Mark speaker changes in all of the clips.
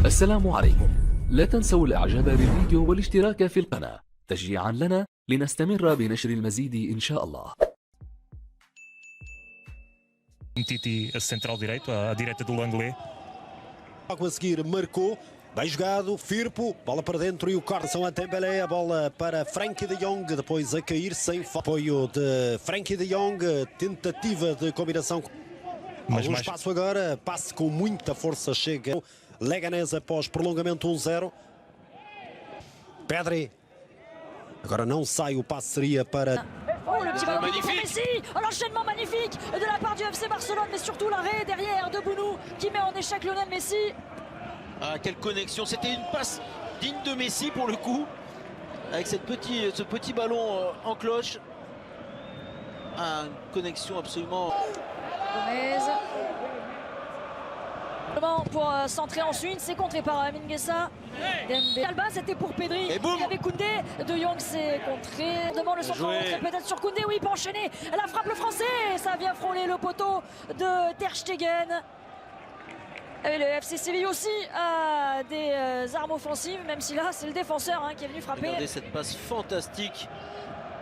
Speaker 1: السلام عليكم. لا تنسوا الإعجاب بالفيديو والاشتراك في القناة تشجيعا لنا لنستمر بنشر المزيد إن شاء الله.
Speaker 2: Titi a central direito, à direita do Langlais.
Speaker 3: Logo a seguir marcou, bem jogado, Firpo, bola para dentro e o corte são a Dembélé, a bola para Frenkie de Jong, depois a cair sem apoio de Frenkie de Jong, tentativa de combinação. Algum espaço agora, passe com muita força, chega Leganés após prolongamento 1-0. Pedri, agora não sai, o passe seria para...
Speaker 4: Oh, le petit ballon pour Messi, l'enchaînement magnifique de la part du FC Barcelone, mais surtout l'arrêt derrière de Bounou qui met en échec Lionel Messi.
Speaker 5: Ah, quelle connexion, c'était une passe digne de Messi pour le coup, avec ce petit ballon en cloche. Ah, une connexion absolument...
Speaker 4: Gomez. Pour centrer ensuite, c'est contré par Mingueza. Alba, c'était pour Pedri. Il y avait Koundé. De Jong s'est contré. Demande le centre peut-être sur Koundé. Oui, il peut enchaîner. La frappe le français. Ça vient frôler le poteau de Ter Stegen. Et le FC Séville aussi a des armes offensives, même si là, c'est le défenseur qui est venu frapper.
Speaker 5: Regardez cette passe fantastique.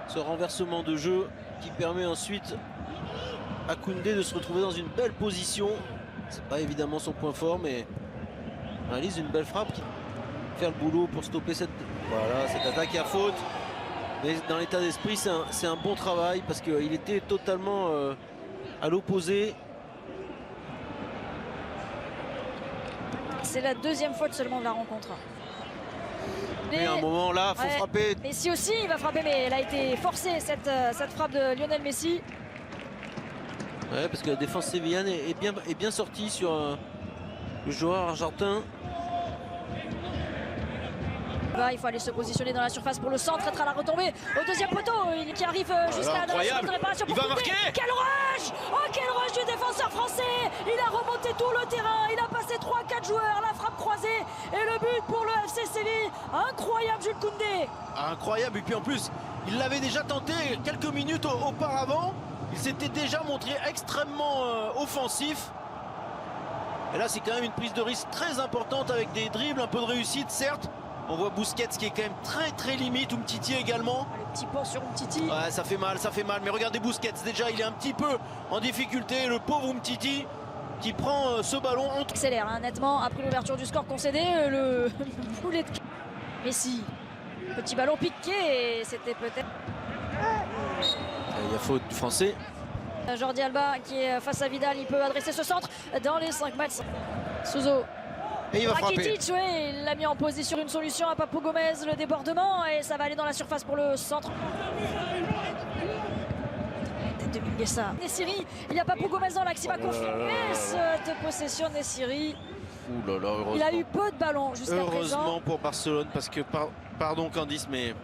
Speaker 5: Ce renversement de jeu qui permet ensuite à Koundé de se retrouver dans une belle position. C'est pas évidemment son point fort, mais on réalise une belle frappe qui fait le boulot pour stopper cette attaque à faute. Mais dans l'état d'esprit, c'est un bon travail parce qu'il était totalement à l'opposé.
Speaker 4: C'est la deuxième faute seulement de la rencontre.
Speaker 5: Mais à un moment là, il faut frapper.
Speaker 4: Messi aussi, il va frapper, mais elle a été forcée cette frappe de Lionel Messi.
Speaker 5: Ouais, parce que la défense sévillane est bien sortie sur le joueur argentin.
Speaker 4: Il faut aller se positionner dans la surface pour le centre, être à la retombée au deuxième poteau qui arrive jusqu'à la de réparation.
Speaker 5: Il va marquer.
Speaker 4: Quel rush! Oh, quel rush du défenseur français! Il a remonté tout le terrain, il a passé 3-4 joueurs, la frappe croisée et le but pour le FC Séville. Incroyable Jules Koundé!
Speaker 5: Incroyable, et puis en plus, il l'avait déjà tenté quelques minutes auparavant. Il s'était déjà montré extrêmement offensif. Et là, c'est quand même une prise de risque très importante avec des dribbles, un peu de réussite, certes. On voit Busquets qui est quand même très limite, Umtiti également.
Speaker 4: Le petit pont sur Umtiti.
Speaker 5: Ouais, ça fait mal. Mais regardez Busquets, déjà, il est un petit peu en difficulté. Le pauvre Umtiti qui prend ce ballon.
Speaker 4: Accélère nettement après l'ouverture du score concédé. Le boulet de Messi. Petit ballon piqué et c'était peut-être...
Speaker 5: Il y a faute du français.
Speaker 4: Jordi Alba qui est face à Vidal, il peut adresser ce centre dans les 5 mètres. Souzo.
Speaker 5: Et il va frapper.
Speaker 4: Il l'a mis en position une solution à Papu Gomez, le débordement, et ça va aller dans la surface pour le centre. Tête de Mingueza. Nessiri, il y a Papu Gomez dans l'axe, il va confirmer cette possession de Nessiri. Il a eu peu de ballons jusqu'à présent.
Speaker 5: Heureusement pour Barcelone, parce que, pardon Candice, mais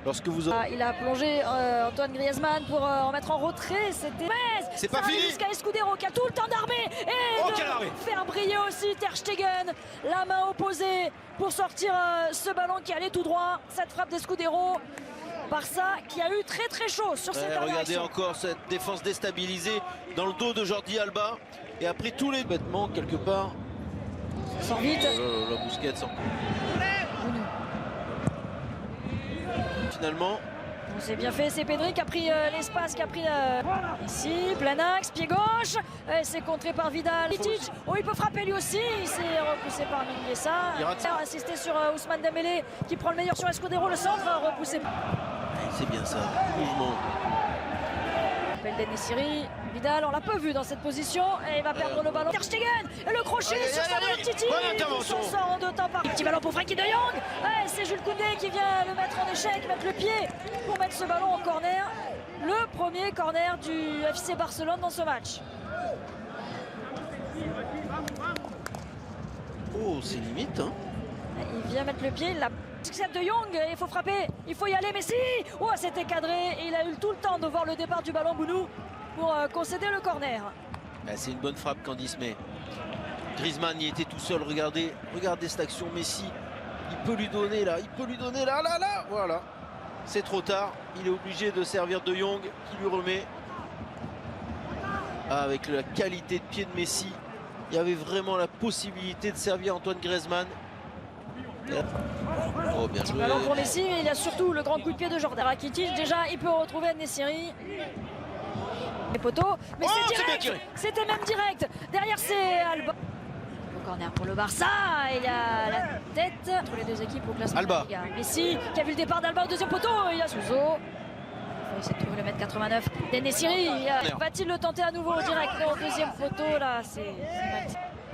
Speaker 5: lorsque vous...
Speaker 4: il a plongé Antoine Griezmann pour en mettre en retrait.
Speaker 5: C'est pas fini.
Speaker 4: Jusqu'à Escudero qui a tout le temps d'armer et de faire briller aussi Ter Stegen. La main opposée pour sortir ce ballon qui allait tout droit. Cette frappe d'Escudero. Barça qui a eu très chaud sur cette dernière
Speaker 5: regardez
Speaker 4: action.
Speaker 5: Encore cette défense déstabilisée dans le dos de Jordi Alba. Et après tous les bêtements quelque part.
Speaker 4: Sort vite.
Speaker 5: La Busquets. Finalement.
Speaker 4: C'est bien fait, c'est Pedri qui a pris l'espace, qui a pris ici, plein axe, pied gauche, c'est contré par Vidal. Oh, il peut frapper lui aussi, il s'est repoussé par Mingueza. Il a insisté sur Ousmane Dembélé qui prend le meilleur sur Escudero, le centre, repoussé.
Speaker 5: C'est bien ça, mouvement.
Speaker 4: Appel d'En-Nesyri, Vidal, on l'a pas vu dans cette position, et il va perdre le ballon. Ter Stegen, et le crochet sur Samuel Titi, son sort en 2 temps par petit ballon pour Frenkie de Jong. C'est Jules Koundé qui vient le mettre en échec, mettre le pied pour mettre ce ballon en corner. Le premier corner du FC Barcelone dans ce match.
Speaker 5: Oh, c'est limite, hein.
Speaker 4: Il vient mettre le pied, il l'a de Jong, il faut frapper, il faut y aller, Messi. Oh, c'était cadré, et il a eu tout le temps de voir le départ du ballon Bounou pour concéder le corner.
Speaker 5: C'est une bonne frappe Candice, mais Griezmann y était tout seul. Regardez cette action. Messi, il peut lui donner là, voilà. C'est trop tard, il est obligé de servir de Jong qui lui remet. Avec la qualité de pied de Messi, Il y avait vraiment la possibilité de servir Antoine Griezmann. Oh, bien joué.
Speaker 4: Ballon pour Messi, mais il y a surtout le grand coup de pied de Jordan Rakitic. Déjà, il peut retrouver Nessiri. Les poteaux, mais c'est direct. C'était même direct. Derrière, c'est Alba. Au corner pour le Barça. Il y a la tête entre les deux équipes au classement.
Speaker 5: Alba.
Speaker 4: Il y a Messi qui a vu le départ d'Alba au deuxième poteau. Il y a Souzo. Il essaie de trouver le mètre 89. Nessiri. Va-t-il le tenter à nouveau direct au deuxième poteau? Là, c'est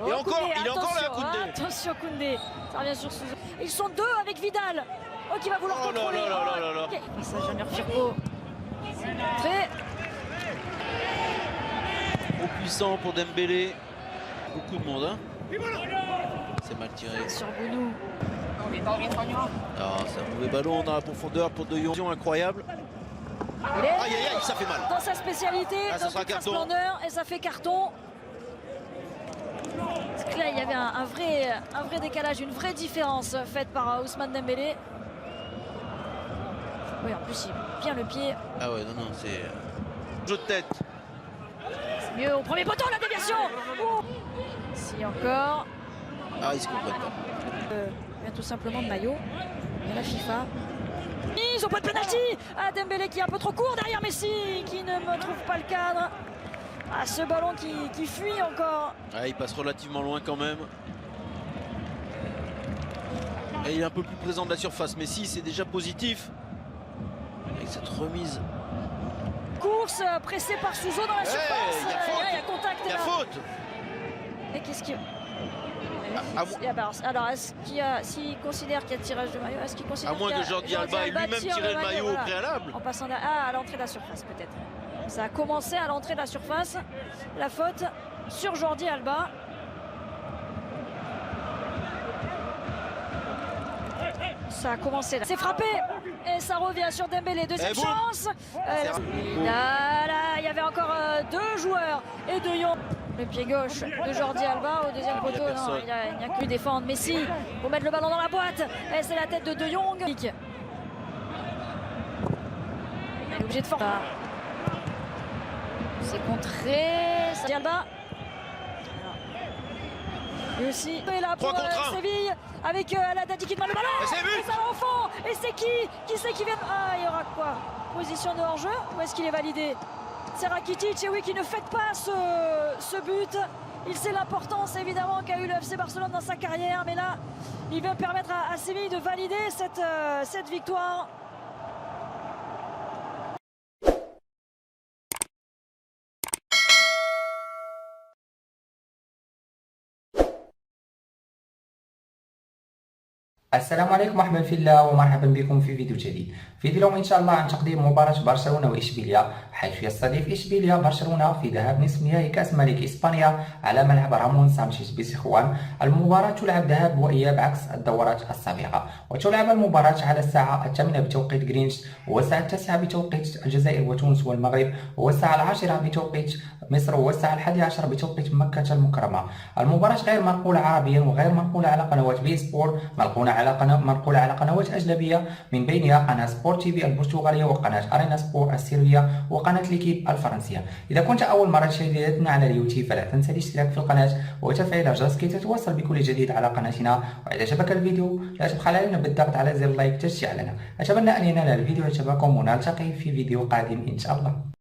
Speaker 5: Et encore,
Speaker 4: Koundé,
Speaker 5: il est encore là, Koundé.
Speaker 4: Attention Koundé, ça revient sur Souzo. Ils sont deux avec Vidal. Oh, qui va vouloir contrôler.
Speaker 5: là.
Speaker 4: Passage Junior Firpo. Très
Speaker 5: Trop puissant pour Dembélé. Beaucoup de monde, hein. C'est mal tiré.
Speaker 4: sur Bounou.
Speaker 5: Ah, c'est un mauvais ballon dans la profondeur pour De Jong. Incroyable.
Speaker 4: Il est
Speaker 5: Aïe, aïe, aïe, ça fait mal.
Speaker 4: dans sa spécialité,
Speaker 5: Ah, ça
Speaker 4: dans
Speaker 5: sera
Speaker 4: toute sa
Speaker 5: carton.
Speaker 4: splendeur, et ça fait carton. Parce que là, il y avait un vrai décalage, une vraie différence faite par Ousmane Dembélé. Oui, en plus, il met bien le pied.
Speaker 5: Ah ouais, non, c'est jeu de tête.
Speaker 4: C'est mieux au premier poteau, la déviation. Oh. Si encore.
Speaker 5: Ah, ils se comprennent pas.
Speaker 4: Il vient tout simplement de maillot. Il y a la FIFA. Ils ont pas de penalty. Ah, Dembélé qui est un peu trop court derrière Messi, qui ne me trouve pas le cadre. Ah, ce ballon qui fuit encore.
Speaker 5: Ah, il passe relativement loin quand même. Et il est un peu plus présent de la surface. Messi, c'est déjà positif. Avec cette remise.
Speaker 4: Course pressée par Souzo dans la surface.
Speaker 5: il y a faute.
Speaker 4: Il y a contact.
Speaker 5: Il y a
Speaker 4: là.
Speaker 5: faute.
Speaker 4: Et qu'est-ce qu'il...
Speaker 5: à mo-
Speaker 4: Alors, est-ce s'il considère qu'il y a tirage de maillot, est-ce qu'il considère
Speaker 5: À moins
Speaker 4: qu'il y a-
Speaker 5: que Jordi Alba ait lui-même
Speaker 4: tire
Speaker 5: tiré le maillot au
Speaker 4: voilà.
Speaker 5: préalable.
Speaker 4: En passant à l'entrée de la surface, peut-être. Ça a commencé à l'entrée de la surface. La faute sur Jordi Alba. Ça a commencé là. C'est frappé. Et ça revient sur Dembélé. Deuxième
Speaker 5: boum.
Speaker 4: chance. Là, il y avait encore deux joueurs. Et De Jong. Le pied gauche de Jordi Alba au deuxième poteau. Non, il n'y a que défendre. Messi pour mettre le ballon dans la boîte. Et c'est la tête de Jong. Il est obligé de forcer. C'est contré. Jordi Alba. Lui aussi. Et là pour
Speaker 5: 3 contre 1.
Speaker 4: Séville. Avec Aladadi qui demande le ballon.
Speaker 5: Et c'est but.
Speaker 4: Et ça va au fond. Et c'est qui c'est qui vient. Ah, il y aura quoi? Position de hors-jeu. Ou est-ce qu'il est validé? C'est Rakitic, et oui, qui ne fête pas ce but. Il sait l'importance évidemment qu'a eu le FC Barcelone dans sa carrière, mais là, il vient permettre à Séville de valider cette victoire.
Speaker 6: السلام عليكم، مرحبا في الله ومرحبا بكم في فيديو جديد. فيديو اليوم ان شاء الله عن تقديم مباراة برشلونة واشبيليا، حيث يستضيف اشبيليا برشلونة في ذهاب نصف نهائي كأس ملك اسبانيا على ملعب رامون سانشيز بسخوان. المباراة تلعب ذهاب واياب عكس الدورات السابقة، وتلعب المباراة على الساعة 8 بتوقيت غرينتش، والساعة 9 بتوقيت الجزائر وتونس والمغرب، والساعة 10 بتوقيت مصر، والساعة 11 بتوقيت مكة المكرمة. المباراة غير منقولة عربيا وغير منقولة على قنوات بي سبور، منقولة على قنوات أجنبية من بينها قناة سبور تي في البرتغالية، وقناة أرينا سبور السرية، وقناة ليكيب الفرنسية. إذا كنت أول مرة تشاهدنا على اليوتيوب فلا تنسى الاشتراك في القناة وتفعيل الجرس كي تتواصل بكل جديد على قناتنا. وإذا عجبك الفيديو لا تبخل علينا بالضغط على زر لايك تشجيع لنا. أتمنى أن ينال الفيديو إعجابكم، ونلتقي في فيديو قادم إن شاء الله.